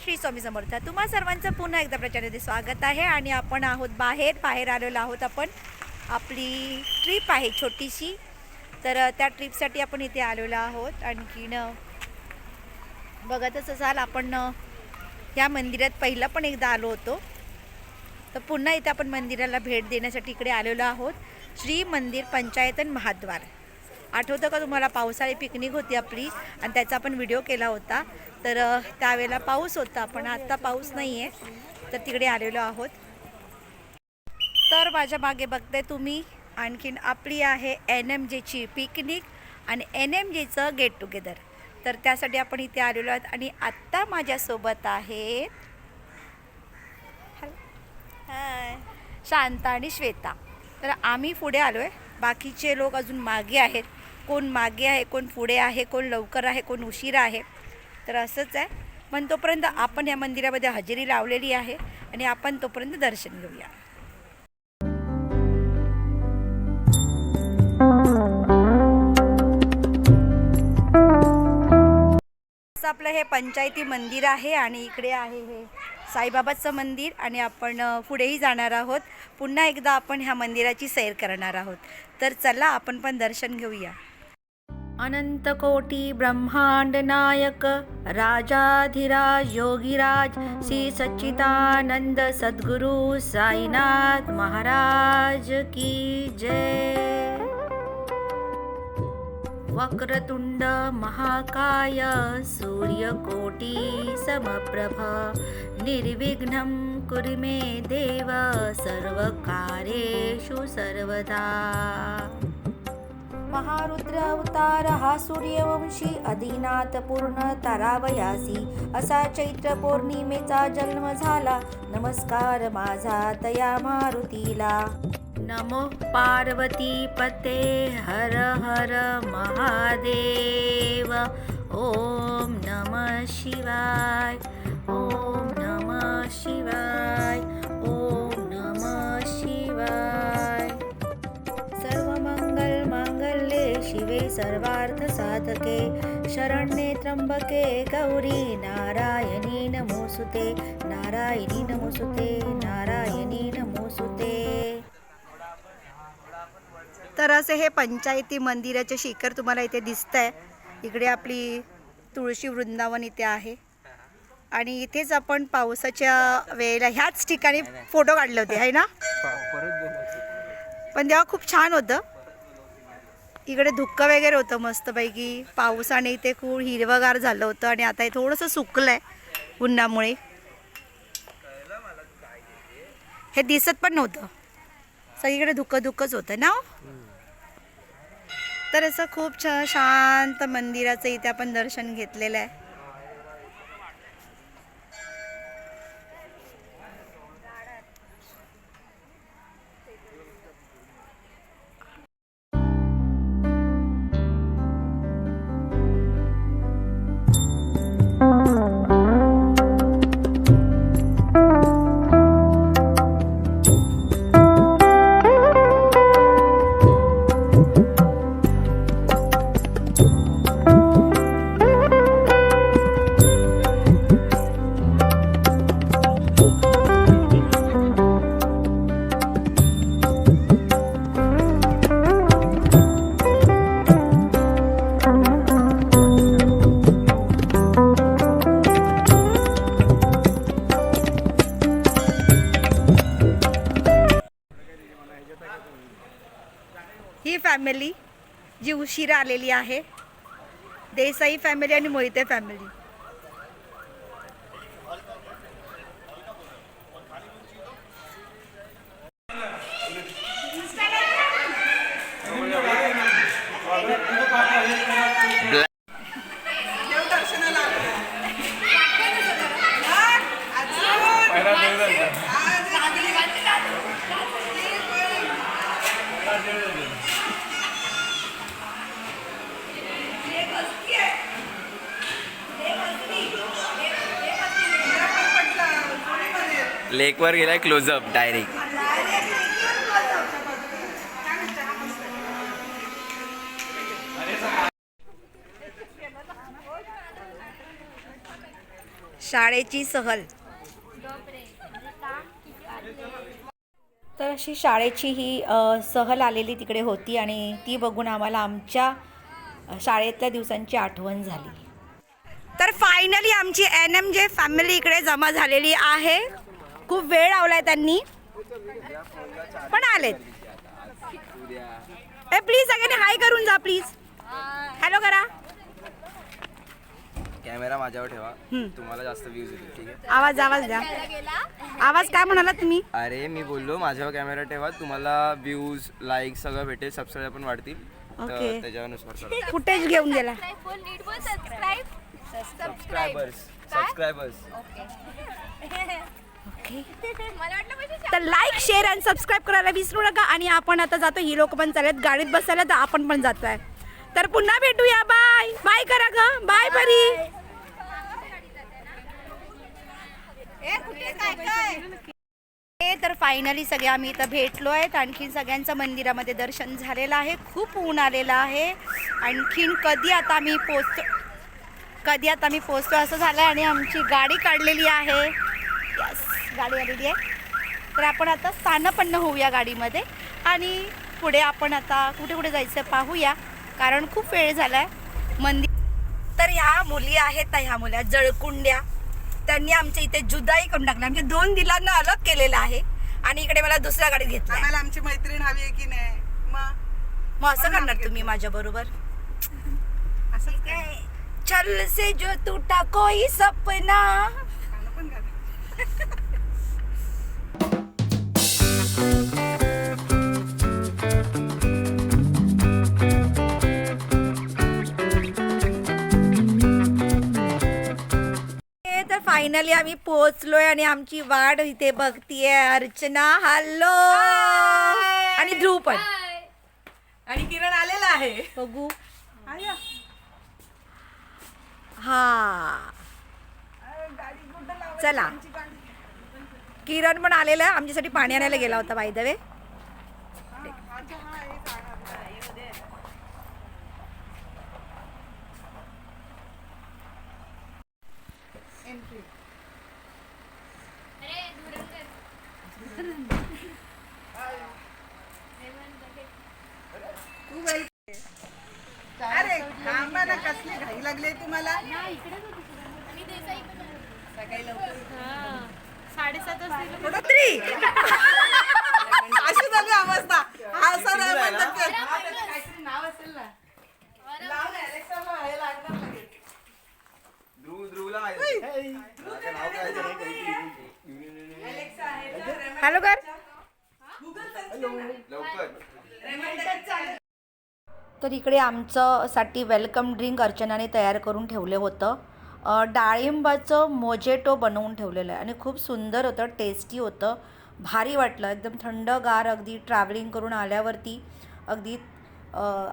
श्री स्वामी समर्थ. तुम्हा सर्वांचं पुन्हा एकदा प्रचारामध्ये स्वागत आहे. आणि आपण आहोत बाहेर आलेलो आहोत. आपण आपली ट्रिप आहे छोटीशी, तर त्या ट्रिपसाठी आपण इथे आलेलो आहोत. आणखीन बघतच असाल आपण या मंदिरात पहिला पण एकदा आलो होतो, तर पुन्हा इथे आपण मंदिराला भेट देण्यासाठी इकडे आलेलो आहोत. श्री मंदिर पंचायतन महाद्वार. आठवतं का तुम्हाला? पावसाळी पिकनिक होती आपली आणि त्याचा आपण व्हिडिओ केला होता. तर त्यावेळेला पाऊस होता, पण आता पाऊस नाही आहे, तर तिकडे आलेलो आहोत. तर माझ्या मागे बघताय तुम्ही, आणखीन आपली आहे NMJची पिकनिक आणि NMJचं गेट टुगेदर. तर त्यासाठी आपण इथे आलेलो आहोत. आणि आत्ता माझ्यासोबत आहेत हाय शांता आणि श्वेता. तर आम्ही पुढे आलो आहे, बाकीचे लोक अजून मागे आहेत. कोण मागे आहे, कोण पुढे आहे, कोण लवकर आहे, कोण उशीर आहे. तर असंच आहे. पण तोपर्यंत आपण या मंदिरामध्ये हजेरी लावलेली आहे आणि आपण तोपर्यंत दर्शन घेऊया. आपलं हे पंचायती मंदिर आहे आणि इकडे आहे हे साईबाबाचं मंदिर. आणि आपण पुढेही जाणार आहोत. पुन्हा एकदा आपण ह्या मंदिराची सैर करणार आहोत. तर चला आपण पण दर्शन घेऊया. अनंत कोटी ब्रह्मांड नायक राजाधिराज योगीराज श्री सच्चिदानंद सद्गुरु साईनाथ महाराज की जय. वक्रतुंड महाकाय सूर्यकोटी समप्रभ निर्विघ्नं कुरु मे देव सर्वकार्येषु सर्वदा. महारुद्र अवतार हा सूर्यवंशी आदिनाथ पूर्ण तारावयासी असा चैत्र पौर्णिमेचा जन्म झाला. नमस्कार माझा तया मारुतीला. नमो पार्वती पते हर हर महादेव. ओम नमः शिवाय, ओम नमः शिवाय, ओम नमः शिवाय. सर्वमंगल मांगल्ये शिवे सर्वार्थ साधके शरण्ये त्र्यंबके गौरी नारायणी नमोस्तुते, नारायणी नमोस्तुते, नारायणी नमोस्तुते. तर असे हे पंचायती मंदिराचे शिखर तुम्हाला इथे दिसतंय. इकडे आपली तुळशी वृंदावन इथे आहे. आणि इथेच आपण पावसाच्या वेळेला ह्याच ठिकाणी फोटो काढले होते आहे ना. पण तेव्हा खूप छान होतं. इकडे धुक्कं वगैरे होतं मस्तपैकी. पावसाने इथे खूप हिरवगार झालं होतं आणि आता हे थोडंसं सुकलं आहे उन्हामुळे. हे दिसत पण नव्हतं, सगळीकडे धुक्कच होतं ना. तर असं खूप शांत मंदिराचं इथे आपण दर्शन घेतलेलं आहे. ही फॅमिली जी उशिरा आलेली आहे, देसाई फॅमिली आणि मोहिते फॅमिली. लेकवर गेलाय क्लोजअप डायरेक्ट. शाळेची सहल. तर अशी शाळेची ही सहल आलेली तिकडे होती आणि ती बघून आम्हाला आमच्या शाळेतल्या दिवसांची आठवण झाली. तर फायनली आमची NMJ फॅमिली इकडे जमा झालेली आहे. खूप वेळ लावलाय त्यांनी पण आलेत. ए प्लीज सगळ्यांनी हाय करून जा प्लीज. हॅलो करा. कॅमेरा माझ्यावर ठेवा, तुम्हाला जास्त व्ह्यूज येतील. ठीक आहे. आवाज द्या. आवाज काय म्हणाला तुम्ही? अरे मी बोललो माझ्यावर कॅमेरा ठेवा, तुम्हाला व्ह्यूज लाईक सगळं भेटेल, सबस्क्राईब पण वाढतील. ओके. तर त्याच्यानुसार करा. फुटेज घेऊन गेला. Subscribers okay. तर लाईक शेअर आणि सबस्क्राईब करायला विसरू नका. आणि आपण आता जातो, ही लोक पण चालत गाडीत बसायला, तर आपण पण जातोय. तर पुन्हा भेटूया. बाय बाय करा ग. बाय परी. तर फायनली सगळे आम्ही इथं भेटलो आहेत. आणखीन सगळ्यांचं मंदिरामध्ये दर्शन झालेलं आहे. खूप ऊन आलेलं आहे. आणखीन कधी आता आम्ही पोचतो असं झालं आहे. आणि आमची गाडी काढलेली आहे. यस, गाडी आलेली आहे. तर आपण आता स्थानपन्न होऊया गाडीमध्ये आणि पुढे आपण आता कुठे जायचं पाहूया, कारण खूप वेळ झाला आहे मंदिर. तर ह्या मुली आहेत ना, ह्या मुली जळकुंड्या, त्यांनी आमच्या इथे जुदाई करून टाकली. आमच्या 2 दिलांना अलग केलेलं आहे आणि इकडे मला दुसऱ्या गाडीत घेतलं. आम्हाला आमची मैत्रीण हवी आहे की नाही? मग असं करणार तुम्ही माझ्या बरोबर? असं काय चल से जो टूटा कोई सपना. गाणं पण गाणं. तर फायनली आम्ही पोहोचलोय आणि आमची वाट इथे बघतीये अर्चना. हॅलो. आणि ध्रुव पण. आणि किरण आलेला आहे. बघू. आया. हा गाडी कुठं लावायची? चला. आमची गाडी. किरण पण आलेला आहे, आमच्यासाठी पाणी आणायला गेला होता बाय द वे. अच्छा, हा, हे सांगा. येऊ दे. Entry. अरे थांबा ना, कसली घाई लागली तुम्हाला? सकाळी लवकर अशी झाली अवस्था. असं नाही म्हणतात ते. काहीतरी नाव असेल ना. लाव ना, अलेक्साला हे लागणार लगेच. ध्रुवला अलेक्सा आहे तर हॅलो कर. लवकर. तर इकडे आमच्यासाठी वेलकम ड्रिंक अर्चनाने तयार करून ठेवलं होतं. डाळिंबाचं मोजेटो बनवून ठेवलेलं आहे आणि खूप सुंदर होतं, टेस्टी होतं, भारी वाटलं. एकदम थंडगार. अगदी ट्रॅव्हलिंग करून आल्यावरती अगदी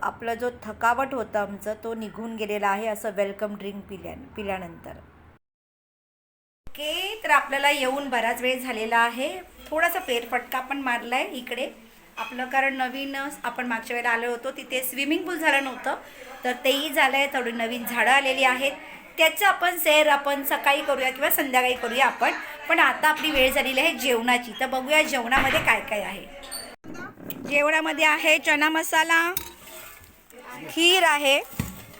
आपला जो थकावट होता आमचा तो निघून गेलेला आहे असं वेलकम ड्रिंक पिल्यानंतर. ओके. तर आपल्याला येऊन बराच वेळ झालेला आहे. थोडासा फेरफटका पण मारला आहे इकडे आपलं, कारण नवीन आपण मागच्या वेळेला आलो होतो तिथे स्विमिंग पूल झालं नव्हतं, तर तेही झालं आहे. थोडी नवीन झाडं आलेली आहेत, त्याचं आपण सैर आपण सकाळी करूया किंवा संध्याकाळी करूया आपण. पण आता आपली वेळ झालेली आहे जेवणाची, तर बघूया जेवणामध्ये काय काय आहे. जेवणामध्ये आहे चना मसाला, खीर आहे,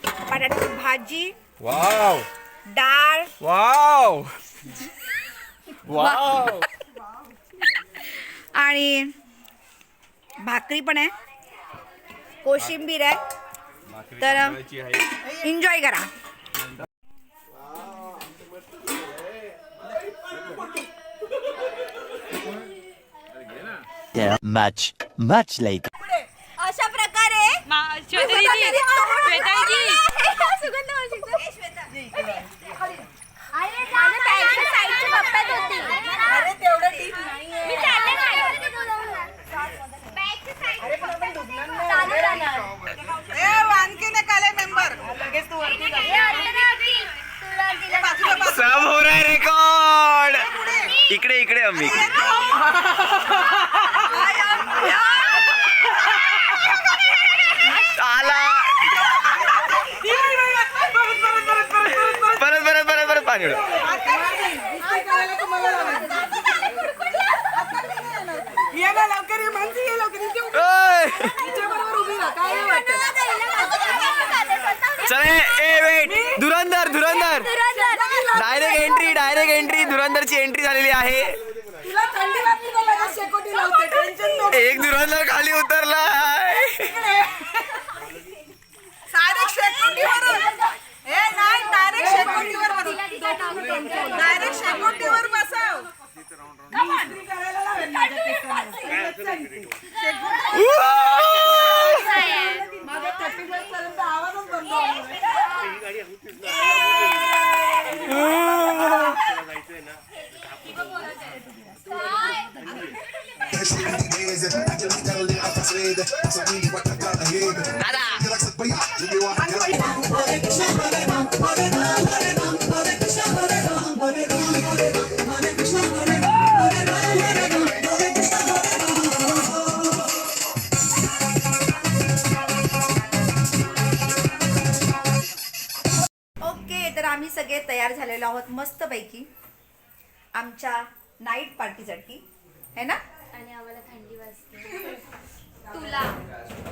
बटाट्याची भाजी, वाव डाळ, वाव वाव आणि भाकरी पण आहे, कोशिंबीर आहे. तर एन्जॉय करा. much later. अशा प्रकारे अरे तेवढं ठीक नाहीये. आणखी नाही काले मेंबर लगेच तू वरती जा. सब हो रहा है रेकॉर्ड. इकडे इकडे अम्मी. आला परत पाणी लवकर ये, मानसी ये लवकर इथे उभी. ओय! तिच्याबरोबर उभी राहा, काय नाही वाटत. चल ए वेट धुरंधर डायरेक्ट एंट्री धुरंधरची एंट्री झालेली आहे. तिला थंडी वाजली तर लगेच शेकोटी लावते, टेन्शन नको. एक धुरंधर खाली उतरला. डायरेक्ट शेकोटीवर. ए नाही, डायरेक्ट शेकोटीवर बसव. डायरेक्ट शेकोटीवर बसव. शेकोटी करायला लावेल माझ्या टेकनवर. माझ्या 35 पर्यंत आवाजच बंद ओके, तर आम्ही सगळे तयार झालेलो आहोत मस्तपैकी आमच्या नाईट पार्टीसाठी, है ना? आणि आम्हाला थंडी वाजते. तुला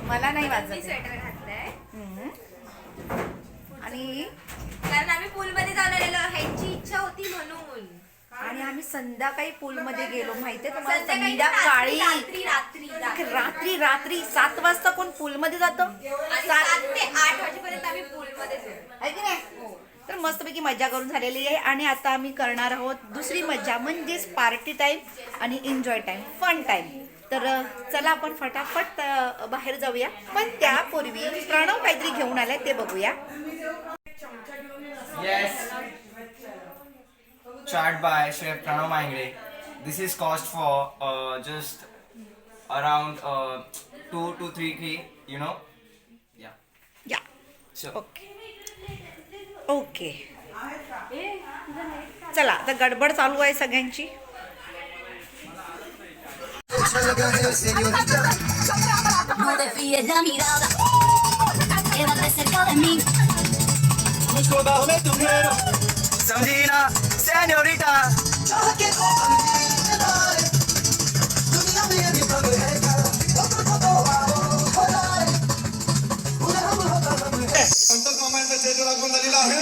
मला नाही मी वाजत आहे. स्वेटर घातलंय आणि कारण आम्ही पूलमध्ये जाऊन आलेलो, ह्यांची इच्छा होती म्हणून. आणि आम्ही संध्याकाळी पूलमध्ये गेलो, माहितीये तुम्हाला? संध्याकाळी संध्याकाळी रात्री रात्री रात्री रात्री रात्री 7 वाजता कोण पूलमध्ये जातं? आणि 7 ते 8 वाजेपर्यंत आम्ही पूलमध्ये आहे की नाही? तर मस्तपैकी मजा करून झालेली आहे. आणि आता आम्ही करणार आहोत दुसरी मजा, म्हणजेच पार्टी टाईम आणि एन्जॉय टाईम, फन टाईम. तर चला आपण फटाफट बाहेर जाऊया, पण त्यापूर्वी प्रणव काहीतरी घेऊन आलाय ते बघूया. Yes. Chart by Chef Pranav Maingre. This is cost for just around 2 to 3K, you know. Yeah. या So. ओके ओके, चला आता गडबड चालू आहे सगळ्यांची. No desvíes la mirada, quédate cerca de mí. Samjina, señorita. Santosh मामांचा चेहरा लागून झालेला आहे.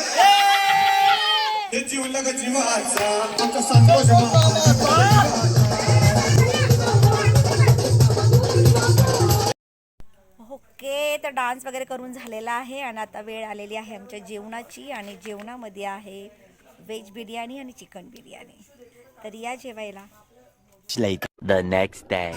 हे जीवला का जीवाचा आमचा संतोष ओके, तर डान्स वगैरे करून झालेला आहे आणि आता वेळ आलेली आहे आमच्या जेवणाची. आणि जेवणामध्ये आहे व्हेज बिर्याणी आणि चिकन बिर्याणी. तर या जेवायला. Later, the next day.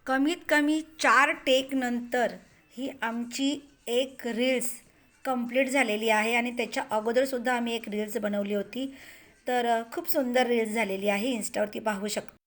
कमीत कमी 4 टेक नंतर ही आमची एक रील्स कंप्लीट झालेली आहे. आणि त्याच्या अगोदरसुद्धा आम्ही एक रील्स बनवली होती. तर खूप सुंदर रील्स झालेली आहे, इन्स्टावरती पाहू शकता.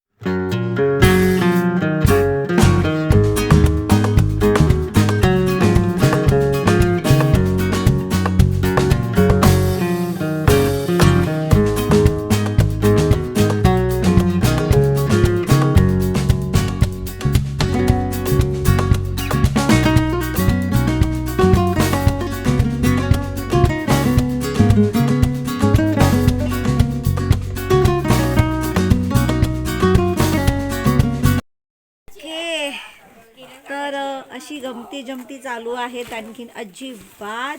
तर अशी गमती जमती चालू आहेत. आणखीन अजिबात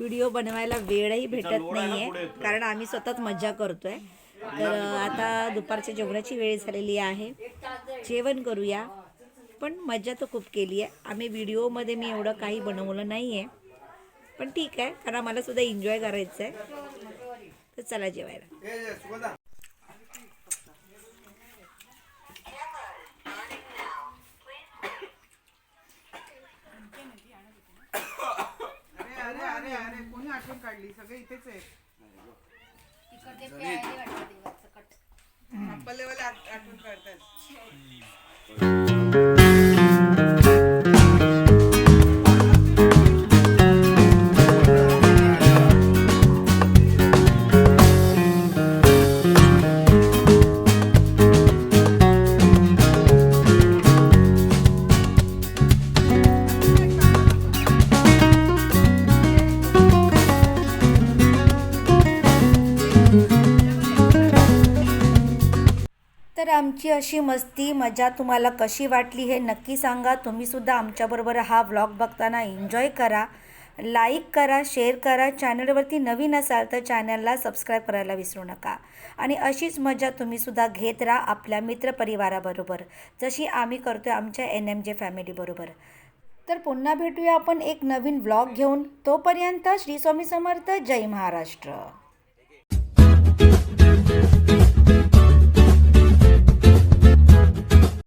व्हिडिओ बनवायला वेळही भेटत नाही आहे, कारण आम्ही स्वतःच मजा करतोय. तर आता दुपारच्या जेवणाची वेळ झालेली आहे, जेवण करूया. पण मजा तर खूप केली आहे आम्ही. व्हिडिओमध्ये मी एवढं काही बनवलं नाही आहे, पण ठीक आहे, कारण आम्हाला सुद्धा एन्जॉय करायचं आहे. तर चला जेवायला. अरे अरे अरे कोणी आठवण काढली? सगळे इथेच आहेत. आपल्यावाले आठवण काढतात. तर आमची अशी मस्ती मजा तुम्हाला कशी वाटली हे नक्की सांगा. तुम्हीसुद्धा आमच्याबरोबर हा व्लॉग बघताना एन्जॉय करा, लाईक करा, शेअर करा. चॅनलवरती नवीन असाल तर चॅनलला सबस्क्राईब करायला विसरू नका. आणि अशीच मजा तुम्हीसुद्धा घेत राहा आपल्या मित्रपरिवाराबरोबर, जशी आम्ही करतो आहे आमच्या NMJ फॅमिलीबरोबर. तर पुन्हा भेटूया आपण एक नवीन व्लॉग घेऊन. तोपर्यंत श्री स्वामी समर्थ. जय महाराष्ट्र.